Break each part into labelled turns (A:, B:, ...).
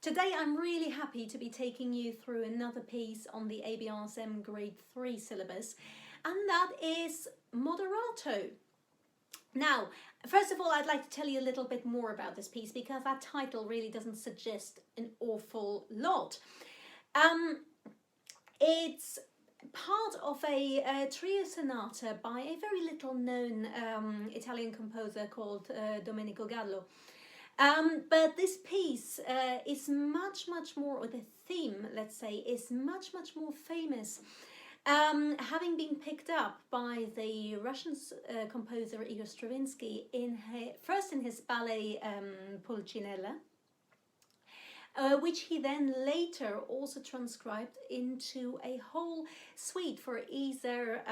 A: Today I'm really happy to be taking you through another piece on the ABRSM Grade 3 syllabus, and that is Moderato. Now, first of all, I'd like to tell you a little bit more about this piece because that title really doesn't suggest an awful lot. It's part of a trio sonata by a very little known Italian composer called Domenico Gallo. But this piece is much more, or the theme, let's say, is much more famous, having been picked up by the Russian composer Igor Stravinsky first in his ballet Pulcinella, which he then later also transcribed into a whole suite for either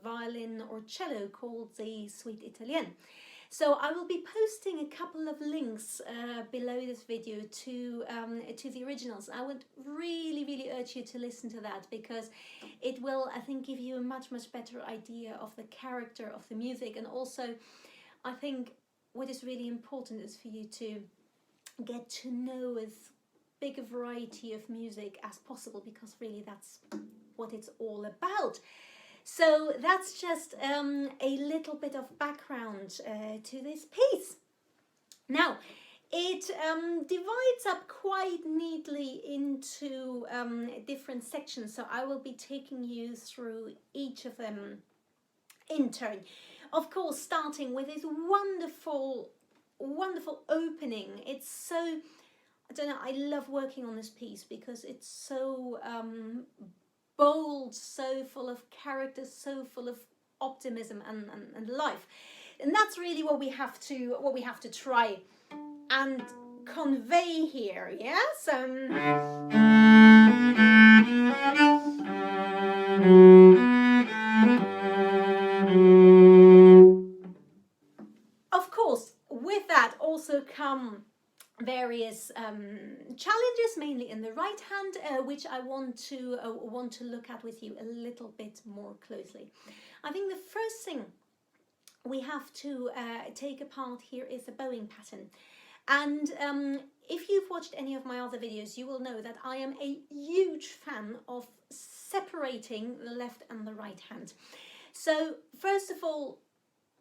A: violin or cello called the Suite Italienne. So I will be posting a couple of links below this video to the originals. I would really urge you to listen to that because it will, I think, give you a much better idea of the character of the music. And also, I think what is really important is for you to get to know as big a variety of music as possible, because really that's what it's all about. So that's just a little bit of background to this piece. Now, it divides up quite neatly into different sections, so I will be taking you through each of them in turn. Of course, starting with this wonderful opening. It's so, I don't know, I love working on this piece because it's so bold, so full of character, so full of optimism and life, and that's really what we have to try and convey here. Yes. Of course, with that also come various challenges, mainly in the right hand, which I want to look at with you a little bit more closely. I think the first thing we have to take apart here is the bowing pattern. And if you've watched any of my other videos, you will know that I am a huge fan of separating the left and the right hand. So first of all,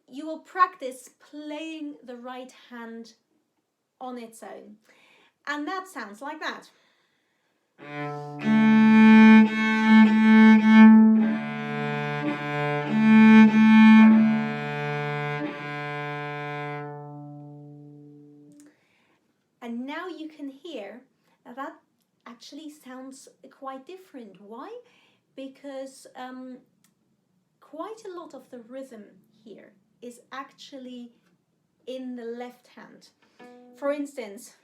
A: you will practice playing the right hand on its own, and that sounds like that. And now you can hear that actually sounds quite different. Why? Because quite a lot of the rhythm here is actually in the left hand. For instance,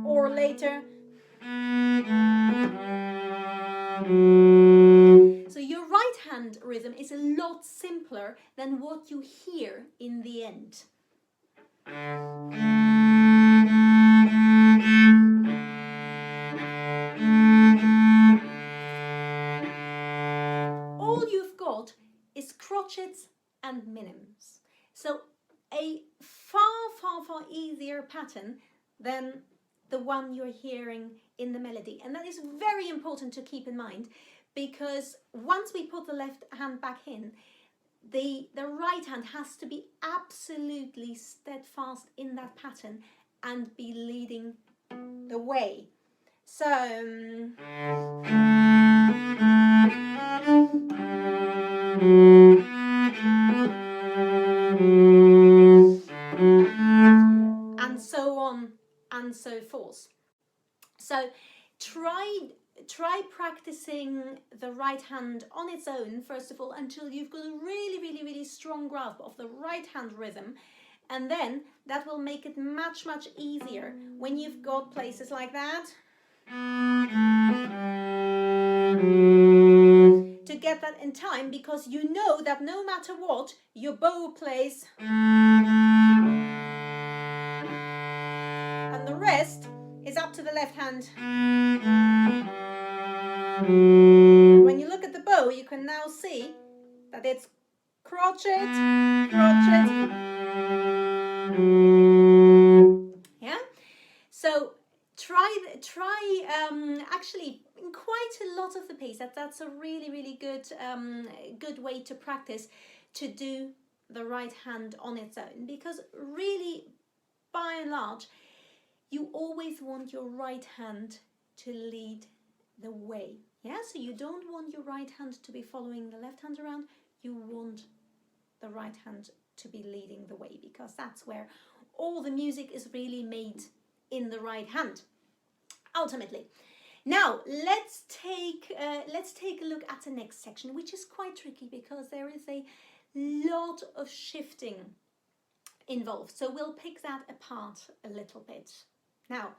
A: or later. So your right hand rhythm is a lot simpler than what you hear in the end. All you've got is crotchets and minims. So a far easier pattern than the one you're hearing in the melody. And that is very important to keep in mind, because once we put the left hand back in, the right hand has to be absolutely steadfast in that pattern and be leading the way. So and so on and so forth. So try practicing the right hand on its own first of all until you've got a really strong grasp of the right hand rhythm, and then that will make it much easier when you've got places like that to get that in time, because you know that no matter what, your bow plays and the rest is up to the left hand. When you look at the bow, you can now see that it's crotchet, crotchet, actually in quite a lot of the piece, that's a really, really good way to practice to do the right hand on its own, because really, by and large, you always want your right hand to lead the way. Yeah, so you don't want your right hand to be following the left hand around. You want the right hand to be leading the way, because that's where all the music is really made in the right hand, ultimately. Now let's take a look at the next section, which is quite tricky because there is a lot of shifting involved. So we'll pick that apart a little bit now.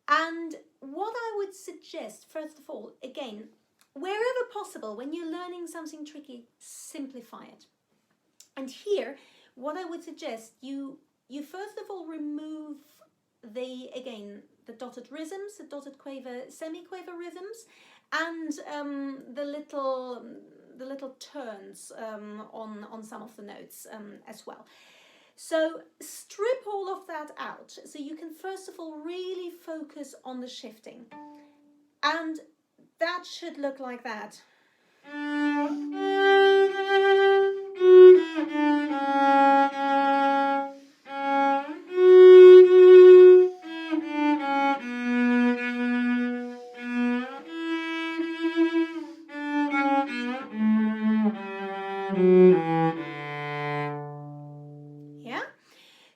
A: And what I would suggest, first of all, again, wherever possible, when you're learning something tricky, simplify it. And here, what I would suggest, you first of all remove the dotted rhythms, the dotted quaver, semi-quaver rhythms, and the little turns on some of the notes as well. So strip all of that out, so you can first of all really focus on the shifting, and that should look like that.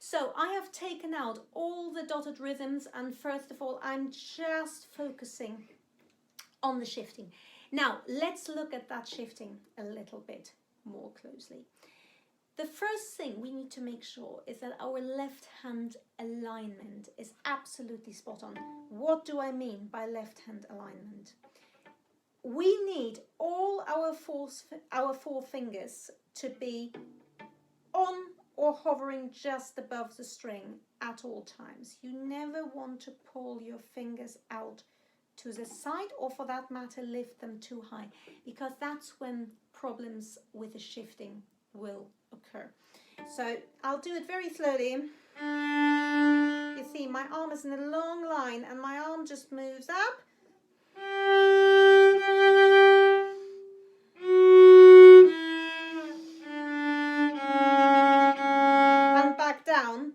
A: So I have taken out all the dotted rhythms, and first of all I'm just focusing on the shifting. Now let's look at that shifting a little bit more closely. The first thing we need to make sure is that our left hand alignment is absolutely spot on. What do I mean by left hand alignment? We need all our four fingers to be on or hovering just above the string at all times. You never want to pull your fingers out to the side, or for that matter lift them too high, because that's when problems with the shifting will occur. So I'll do it very slowly. You see my arm is in a long line and my arm just moves up.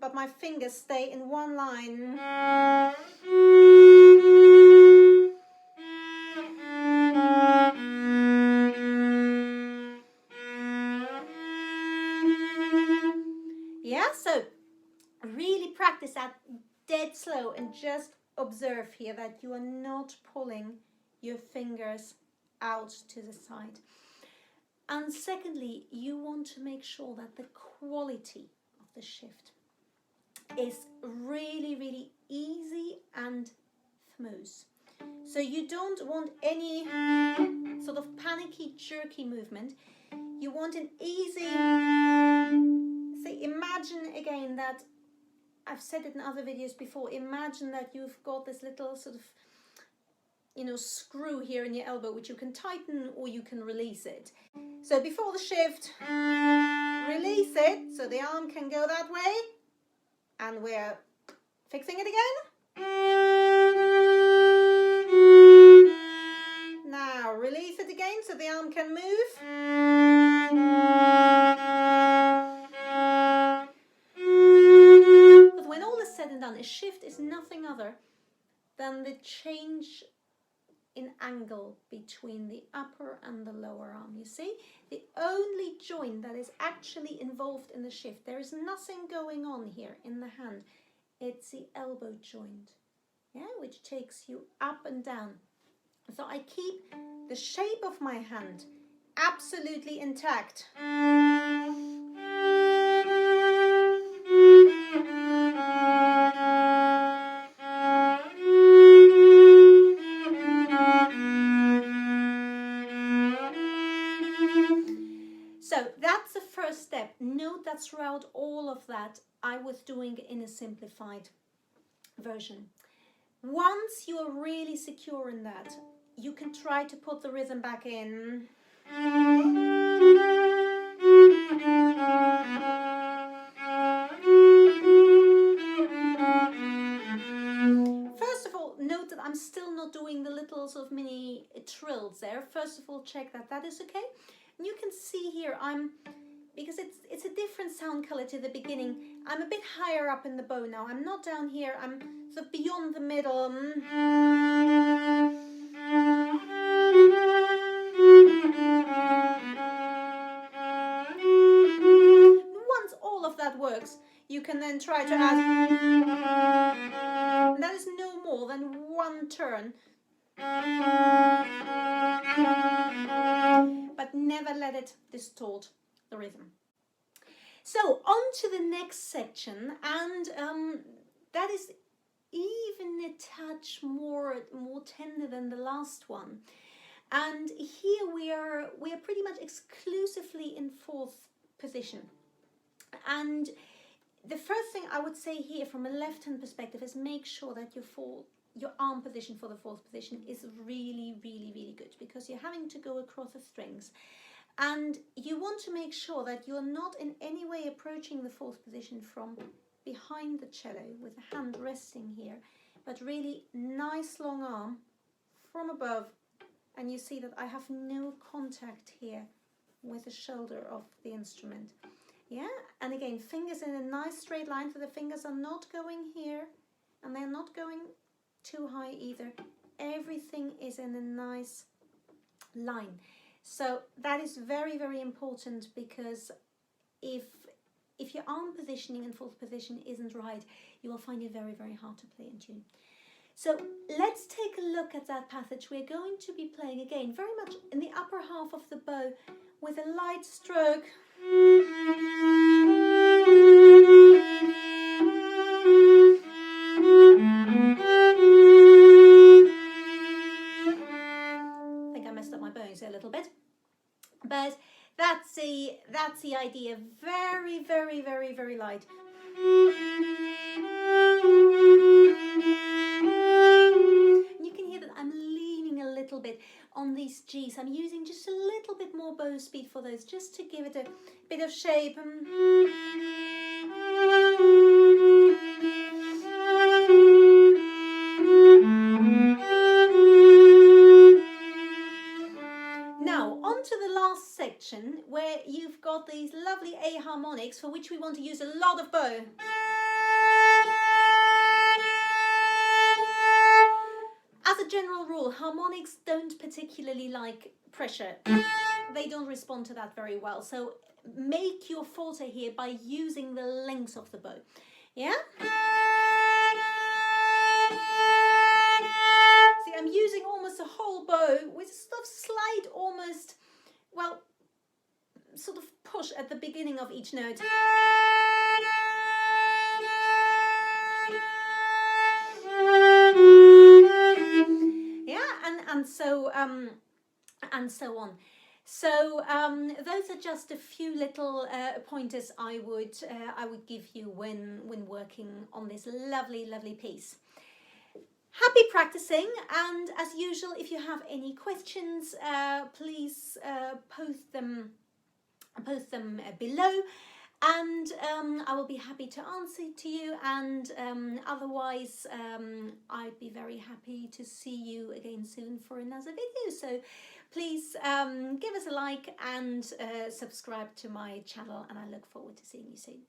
A: But my fingers stay in one line. Yeah, so really practice that dead slow and just observe here that you are not pulling your fingers out to the side. And secondly, you want to make sure that the quality of the shift is really, really easy and smooth. So you don't want any sort of panicky, jerky movement. You want an easy, say, imagine again that, I've said it in other videos before, imagine that you've got this little sort of, screw here in your elbow, which you can tighten or you can release it. So before the shift, release it so the arm can go that way. And we're fixing it again. Now release it again so the arm can move. But when all is said and done, a shift is nothing other than the change in angle between the upper and the lower arm. You see, the only joint that is actually involved in the shift, there is nothing going on here in the hand, it's the elbow joint, yeah, which takes you up and down. So I keep the shape of my hand absolutely intact. So that's the first step. Note that throughout all of that, I was doing it in a simplified version. Once you are really secure in that, you can try to put the rhythm back in. First of all, note that I'm still not doing the little sort of mini trills there. First of all, check that that is okay. And you can see here, because it's a different sound color to the beginning, I'm a bit higher up in the bow now. I'm not down here, I'm sort of beyond the middle. Once all of that works, you can then try to add, and that is no more than one turn. But never let it distort the rhythm. So on to the next section, and that is even a touch more tender than the last one. And here we are pretty much exclusively in fourth position. And the first thing I would say here from a left hand perspective is make sure that your arm position for the fourth position is really, really, really good, because you're having to go across the strings. And you want to make sure that you're not in any way approaching the fourth position from behind the cello with the hand resting here, but really nice long arm from above. And you see that I have no contact here with the shoulder of the instrument. Yeah, and again, fingers in a nice straight line, so the fingers are not going here and they're not going too high either. Everything is in a nice line. So that is very, very important, because if your arm positioning and fourth position isn't right, you will find it very, very hard to play in tune. So let's take a look at that passage. We're going to be playing again very much in the upper half of the bow with a light stroke. I think I messed up my bowings a little bit, but that's the idea. Very, very, very, very light. You can hear that I'm leaning a little bit on these G's. I'm using just a little bit more bow speed for those, just to give it a bit of shape. Now, on to the last section, where you've got these lovely A harmonics, for which we want to use a lot of bow. As a general rule, harmonics don't particularly like pressure. They don't respond to that very well. So make your forte here by using the length of the bow. Yeah? See, I'm using almost a whole bow with a sort of slight, almost, well, sort of push at the beginning of each note. And so on. So those are just a few little pointers I would give you when working on this lovely, lovely piece. Happy practicing, and as usual, if you have any questions, please post them below, and I will be happy to answer to you, and otherwise I'd be very happy to see you again soon for another video. So please give us a like and subscribe to my channel, and I look forward to seeing you soon.